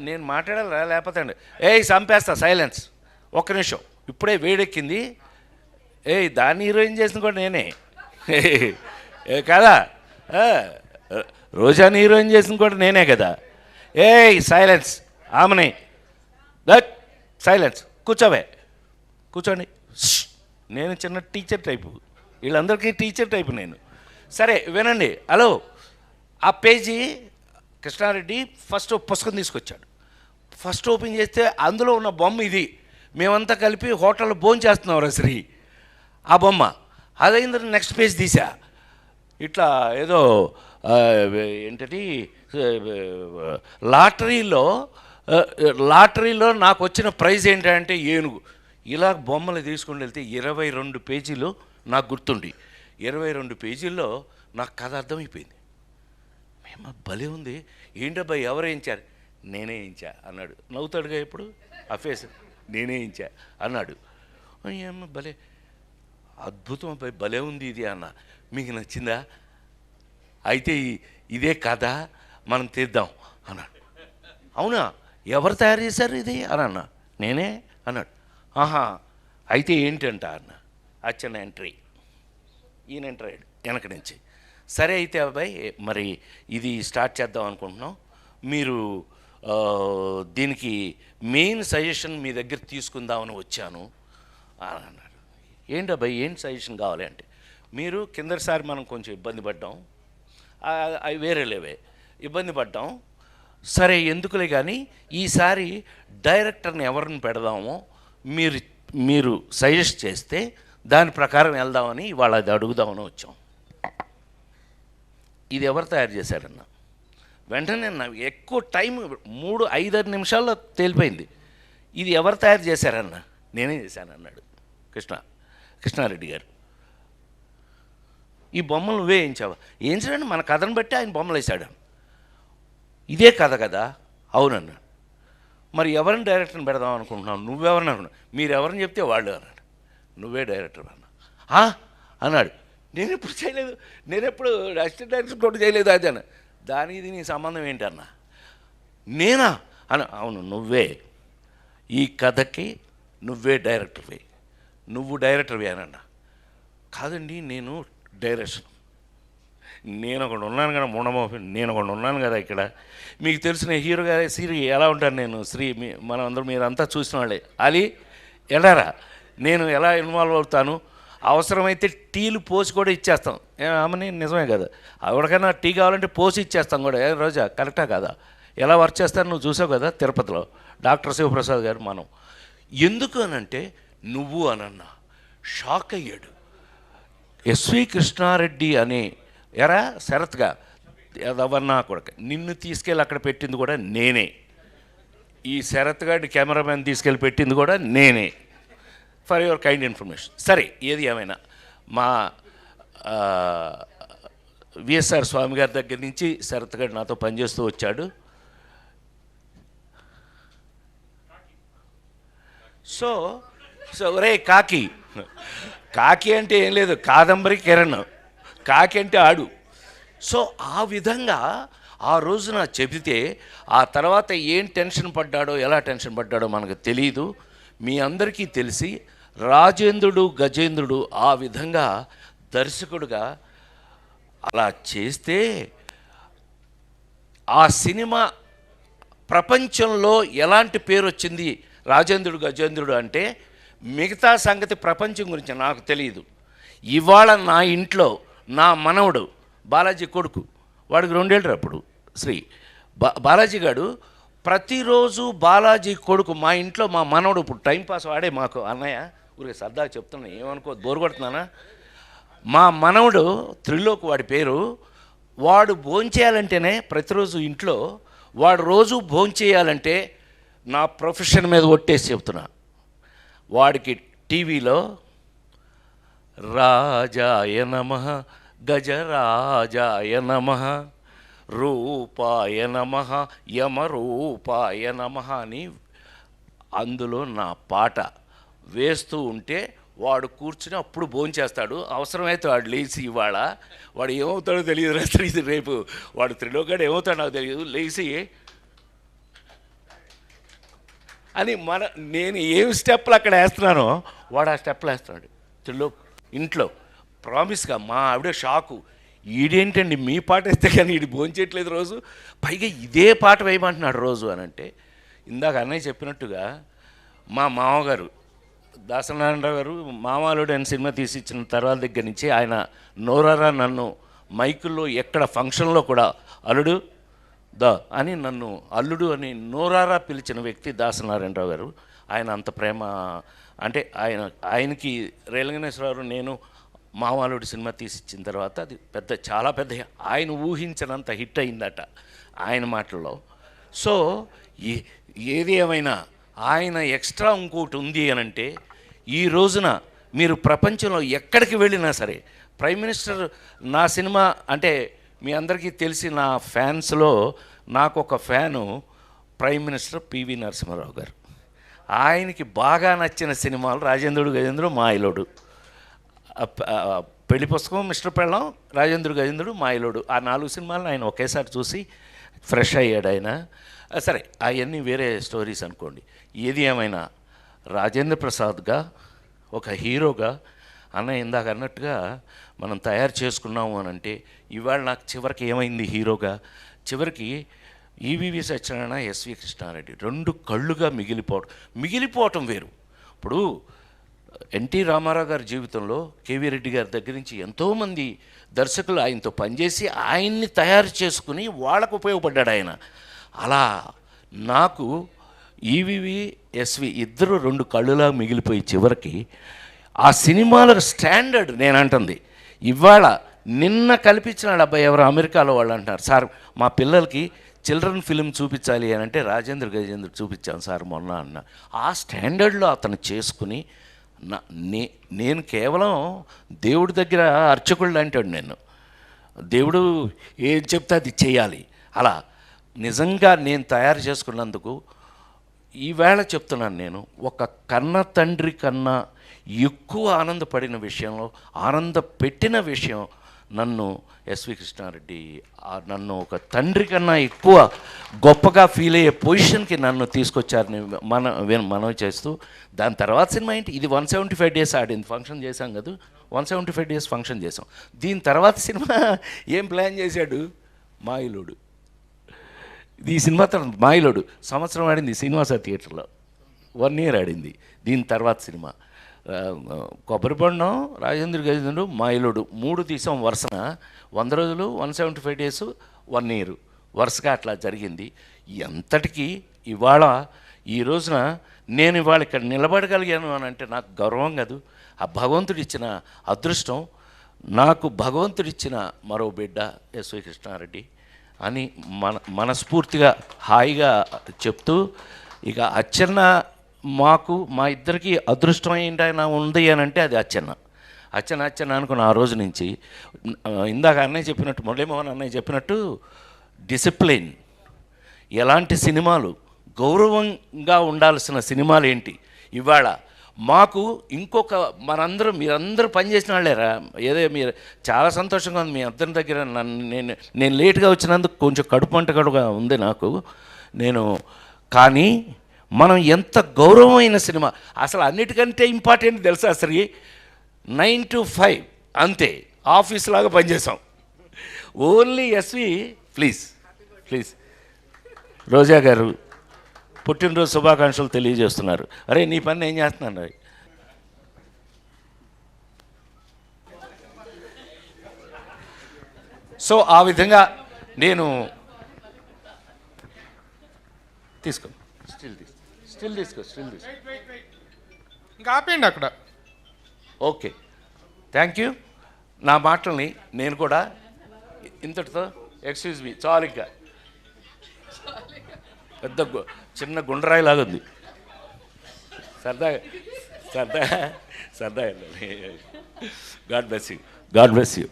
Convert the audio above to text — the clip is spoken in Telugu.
నేను మాట్లాడాలా లేకపోతే అండి ఏయ్ చంపేస్తా సైలెన్స్. ఒక్క నిమిషం, ఇప్పుడే వేడెక్కింది. ఏయ్ దాన్ని హీరోయిన్ చేసిన కూడా నేనే కదా, రోజాని హీరోయిన్ చేసిన కూడా నేనే కదా. ఏయ్ సైలెన్స్, ఆమెని దట్ సైలెన్స్, కూర్చోవే కూర్చోండి. నేను చిన్న టీచర్ టైపు, వీళ్ళందరికీ టీచర్ టైపు నేను. సరే వినండి. హలో, ఆ పేజీ కృష్ణారెడ్డి ఫస్ట్ పుస్తకం తీసుకొచ్చాడు. ఫస్ట్ ఓపెన్ చేస్తే అందులో ఉన్న బొమ్మ ఇది. మేమంతా కలిపి హోటల్లో భోజనం చేస్తున్నాం శ్రీ, ఆ బొమ్మ. అదైన తర్వాత నెక్స్ట్ పేజ్ తీసా. ఇట్లా ఏదో ఏంటది లాటరీలో నాకు వచ్చిన ప్రైజ్ ఏంటంటే ఏనుగు. ఇలా బొమ్మలు తీసుకుని వెళ్తే 22 పేజీలు నాకు గుర్తుండి, 22 పేజీల్లో నాకు కథ అర్థమైపోయింది. మేము భలే ఉంది, ఏంటబ్బాయి ఎవరు వేయించారు? నేనే వేయించా అన్నాడు. నవ్వుతాడుగా ఇప్పుడు ఆ ఫేస్, నేనే వేయించా అన్నాడు. ఏమో భలే అద్భుతం అబ్బాయి, భలే ఉంది ఇది అన్న. మీకు నచ్చిందా? అయితే ఇదే కథ మనం తీద్దాం అన్నాడు. అవునా, ఎవరు తయారు చేశారు ఇది అని అన్నా. నేనే అన్నాడు. ఆహా, అయితే ఏంటంట అన్న. అచ్చన ఎంట్రీ, ఈయన ఎంటర్ అయ్యాడు వెనక నుంచి. సరే అయితే అబ్బాయి మరి ఇది స్టార్ట్ చేద్దాం అనుకుంటున్నాం, మీరు దీనికి మెయిన్ సజెషన్ మీ దగ్గర తీసుకుందామని వచ్చాను అని అన్నాడు. ఏంటి అబ్బాయి ఏంటి సజెషన్ కావాలి అంటే, మీరు కిందసారి మనం కొంచెం ఇబ్బంది పడ్డాం, అవి వేరే లేవే ఇబ్బంది పడ్డాం. సరే ఎందుకులే కానీ ఈసారి డైరెక్టర్ని ఎవరిని పెడదామో మీరు సజెస్ట్ చేస్తే దాని ప్రకారం వెళ్దామని ఇవాళ అది అడుగుదామని వచ్చాం. ఇది ఎవరు తయారు చేశారన్న? వెంటనే ఎక్కువ టైం 3-5 నిమిషాల్లో తేలిపోయింది. ఇది ఎవరు తయారు చేశారన్న? నేనే చేశాను అన్నాడు కృష్ణారెడ్డి గారు. ఈ బొమ్మలు నువ్వే వేయించావా? వేయించడండి, మన కథను బట్టి ఆయన బొమ్మలు వేశాడు. ఇదే కథ కదా? అవునన్నా. మరి ఎవరిని డైరెక్టర్ని పెడదాం అనుకుంటున్నావు? నువ్వెవరిని అనుకున్నావు? మీరు ఎవరిని చెప్తే వాళ్ళు అన్నాడు. నువ్వే డైరెక్టర్ అన్నా అన్నాడు. నేను ఎప్పుడు చేయలేదు, నేను ఎప్పుడు అసిస్టెంట్ డైరెక్టర్ కూడా చేయలేదు అది అన్న. దానికి దీనికి సంబంధం ఏంటన్నా? నేనా అన్న. అవును నువ్వే, ఈ కథకి నువ్వే డైరెక్టర్వి, నువ్వు డైరెక్టర్వి అని అన్నా. కాదండి నేను డైరెక్షన్, నేను ఒకడు ఉన్నాను కదా ముండమోహన్, నేను ఒకడు ఉన్నాను కదా ఇక్కడ. మీకు తెలిసిన హీరో గారి శ్రీ ఎలా ఉంటాను నేను, శ్రీ మనం అందరూ మీరంతా చూసిన వాళ్ళే. అది ఎలారా నేను ఎలా ఇన్వాల్వ్ అవుతాను, అవసరమైతే టీలు పోసి కూడా ఇచ్చేస్తాం. ఆమెని నిజమే కదా, ఎవరికైనా టీ కావాలంటే పోసి ఇచ్చేస్తాం కూడా. రోజా కరెక్టా కదా? ఎలా వర్క్ చేస్తాను నువ్వు చూసావు కదా తిరుపతిలో డాక్టర్ శివప్రసాద్ గారు. మనం ఎందుకు అనంటే నువ్వు అనన్నా. షాక్ అయ్యాడు. ఎస్వి కృష్ణారెడ్డి అనే ఎరా శరత్గా ఎవరన్నా కొడుకు నిన్ను తీసుకెళ్ళి అక్కడ పెట్టింది కూడా నేనే, ఈ శరత్ గారి కెమెరామెన్ తీసుకెళ్ళి పెట్టింది కూడా నేనే. For your kind information. సరే ఏది ఏమైనా మా విఎస్ఆర్ స్వామి గారి దగ్గర నుంచి శరత్ గారు నాతో పనిచేస్తూ వచ్చాడు. సో రే కాకి అంటే ఏం లేదు, కాదంబరి కిరణ్, కాకి అంటే ఆడు. సో ఆ విధంగా ఆ రోజున చెబితే ఆ తర్వాత ఏం టెన్షన్ పడ్డాడో ఎలా టెన్షన్ పడ్డాడో మనకు తెలియదు. మీ అందరికీ తెలిసి రాజేంద్రుడు గజేంద్రుడు ఆ విధంగా దర్శకుడుగా అలా చేస్తే ఆ సినిమా ప్రపంచంలో ఎలాంటి పేరు వచ్చింది రాజేంద్రుడు గజేంద్రుడు అంటే, మిగతా సంగతి ప్రపంచం గురించి నాకు తెలియదు. ఇవాళ నా ఇంట్లో నా మనవడు బాలాజీ కొడుకు, వాడికి 2 ఏళ్ళు అప్పుడు శ్రీ బాలాజీ గారు ప్రతిరోజు బాలాజీ కొడుకు మా ఇంట్లో మా మనవడు ఇప్పుడు టైంపాస్ వాడే మాకు అన్నయ్య ఊరికే సరదాగా చెప్తున్నా, ఏమనుకో బోరు కొడుతున్నానా. మా మనవడు త్రిలోక్ వాడి పేరు. వాడు భోంచేయాలంటేనే ప్రతిరోజు ఇంట్లో వాడు రోజు భోంచేయాలంటే నా ప్రొఫెషన్ మీద ఒట్టేసి చెప్తున్నా, వాడికి టీవీలో రాజాయ నమః గజరాజాయ నమః రూపాయ నమః యమరూపాయ నమః అని అందులో నా పాట వేస్తూ ఉంటే వాడు కూర్చుని అప్పుడు భోంచేస్తాడు. అవసరమైతే వాడు లేచి, ఇవాళ వాడు ఏమవుతాడో తెలియదు, రేపు వాడు త్రిలోకాడు ఏమవుతాడో నాకు తెలియదు, లేచి అని నేను ఏం స్టెప్పులు అక్కడ వేస్తున్నానో వాడు ఆ స్టెప్పులు వేస్తున్నాడు ఇంట్లో ప్రామిస్గా. మా ఆవిడ షాకు, ఈడేంటండి మీ పాట వేస్తే కానీ ఈడు భోంచేయట్లేదు రోజు, పైగా ఇదే పాట వేయమంటున్నాడు రోజు అని అంటే, ఇందాక అన్నయ్య చెప్పినట్టుగా మా మామగారు దాసనారాయణరావు గారు మామాలుడు అని సినిమా తీసి ఇచ్చిన తర్వాత దగ్గర నుంచి ఆయన నోరారా నన్ను మైకుల్లో ఎక్కడ ఫంక్షన్లో కూడా అల్లుడు దా అని నన్ను అల్లుడు అని నోరారా పిలిచిన వ్యక్తి దాసనారాయణరావు గారు. ఆయన అంత ప్రేమ, అంటే ఆయనకి రేలంగనేశ్వరరావు నేను మామాలుడు సినిమా తీసి ఇచ్చిన తర్వాత అది చాలా పెద్ద ఆయన ఊహించినంత హిట్ అయిందట ఆయన మాటల్లో. సో ఏది ఏమైనా ఆయన ఎక్స్ట్రా ఇంకోటి ఉంది అని అంటే, ఈ రోజున మీరు ప్రపంచంలో ఎక్కడికి వెళ్ళినా సరే ప్రైమ్ మినిస్టర్ నా సినిమా అంటే మీ అందరికీ తెలిసి నా ఫ్యాన్స్లో నాకు ఒక fan prime minister PV Narasimha Rao garu. ఆయనకి బాగా నచ్చిన సినిమాలు రాజేంద్రుడు గజేంద్రుడు మాయలోడు, పెళ్లి పుస్తకం మిస్టర్ పెళ్ళం, రాజేంద్రుడు గజేంద్రుడు మాయలోడు, ఆ 4 సినిమాలను ఆయన ఒకేసారి చూసి ఫ్రెష్ అయ్యాడు ఆయన. సరే అవన్నీ వేరే స్టోరీస్ అనుకోండి. ఏది ఏమైనా రాజేంద్ర ప్రసాద్గా ఒక హీరోగా అన్న ఇందాక అన్నట్టుగా మనం తయారు చేసుకున్నాము అని అంటే, ఇవాళ నాకు చివరికి ఏమైంది హీరోగా, చివరికి ఈవీవి సత్యనారాయణ, ఎస్వి కృష్ణారెడ్డి 2 కళ్ళుగా మిగిలిపోవటం వేరు. ఇప్పుడు ఎన్టీ రామారావు గారి జీవితంలో కేవీ రెడ్డి గారి దగ్గర నుంచి ఎంతోమంది దర్శకులు ఆయనతో పనిచేసి ఆయన్ని తయారు చేసుకుని వాళ్ళకు ఉపయోగపడ్డాడు ఆయన. అలా నాకు ఈవీవి ఎస్వి ఇద్దరు 2 కళ్ళులా మిగిలిపోయి చివరికి ఆ సినిమాల స్టాండర్డ్ నేను అంటుంది. ఇవాళ నిన్న కల్పించిన అబ్బాయి ఎవరు అమెరికాలో వాళ్ళు అంటున్నారు, సార్ మా పిల్లలకి చిల్డ్రన్ ఫిలిం చూపించాలి అని అంటే రాజేంద్ర గజేంద్ర చూపించాను సార్ మొన్న అన్న. ఆ స్టాండర్డ్లో అతను చేసుకుని నేను కేవలం దేవుడి దగ్గర అర్చకుళ్ళు అంటాడు, నేను దేవుడు ఏం చెప్తే అది చేయాలి. అలా నిజంగా నేను తయారు చేసుకున్నందుకు ఈవేళ చెప్తున్నాను, నేను ఒక కన్న తండ్రి కన్నా ఎక్కువ ఆనందపడిన విషయంలో, ఆనందపెట్టిన విషయం నన్ను ఎస్వి కృష్ణారెడ్డి నన్ను ఒక తండ్రి కన్నా ఎక్కువ గొప్పగా ఫీల్ అయ్యే పొజిషన్కి నన్ను తీసుకొచ్చారని మనం చేస్తూ, దాని తర్వాత సినిమా ఏంటి, ఇది 175 days ఆడింది, ఫంక్షన్ చేశాం కదా, 175 days ఫంక్షన్ చేసాం. దీని తర్వాత సినిమా ఏం ప్లాన్ చేశాడు, మాయిలోడు. ఈ సినిమా తర్వాత మాయిలోడు సంవత్సరం ఆడింది శ్రీనివాస థియేటర్లో, 1 year ఆడింది. దీని తర్వాత సినిమా కొబ్బరిబొండం, రాజేంద్ర గజేంద్రుడు, మాయిలోడు 3 తీసాం వరుసన. 100 రోజులు, 175 days, 1 year వరుసగా అట్లా జరిగింది. ఎంతటికి ఇవాళ ఈ రోజున నేను ఇవాళ ఇక్కడ నిలబడగలిగాను అని అంటే నాకు గౌరవం కాదు, ఆ భగవంతుడిచ్చిన అదృష్టం. నాకు భగవంతుడిచ్చిన మరో బిడ్డ ఎస్వి కృష్ణారెడ్డి అని మనస్ఫూర్తిగా హాయిగా చెప్తూ, ఇక అచ్చెన్న మా ఇద్దరికి అదృష్టం ఏంటైనా ఉంది అని అంటే అది అచ్చెన్న అనుకున్న ఆ రోజు నుంచి. ఇందాక అన్నయ్య చెప్పినట్టు, మురళీమోహన్ అన్నయ్య చెప్పినట్టు డిసిప్లిన్, ఎలాంటి సినిమాలు గౌరవంగా ఉండాల్సిన సినిమాలు ఏంటి, ఇవాళ మాకు ఇంకొక మీరందరూ పనిచేసిన వాళ్ళేరా, మీరు చాలా సంతోషంగా ఉంది మీ అందరి దగ్గర. నేను లేట్గా వచ్చినందుకు కొంచెం కడుపుగా ఉంది నాకు. కానీ మనం ఎంత గౌరవమైన సినిమా, అసలు అన్నిటికంటే ఇంపార్టెంట్ తెలుసా, అసలు 9 to 5 అంతే, ఆఫీస్ లాగా పనిచేసాం. ఓన్లీ ఎస్వి ప్లీజ్ రోజా గారు పుట్టినరోజు శుభాకాంక్షలు తెలియజేస్తున్నారు. అరే నీ పని ఏం చేస్తున్నాను రా. సో ఆ విధంగా నేను తీసుకో స్టిల్ తీసుకో ఇంకా ఆపేయండి అక్కడ. Okay, thank you. నా మాటల్ని నేను కూడా ఇంతటితో ఎక్స్క్యూజ్ మీ చాలు, ఇంకా పెద్ద చిన్న గుండ్రాయిలాగా ఉంది. సరదా గాడ్ బ్లెస్ యూ.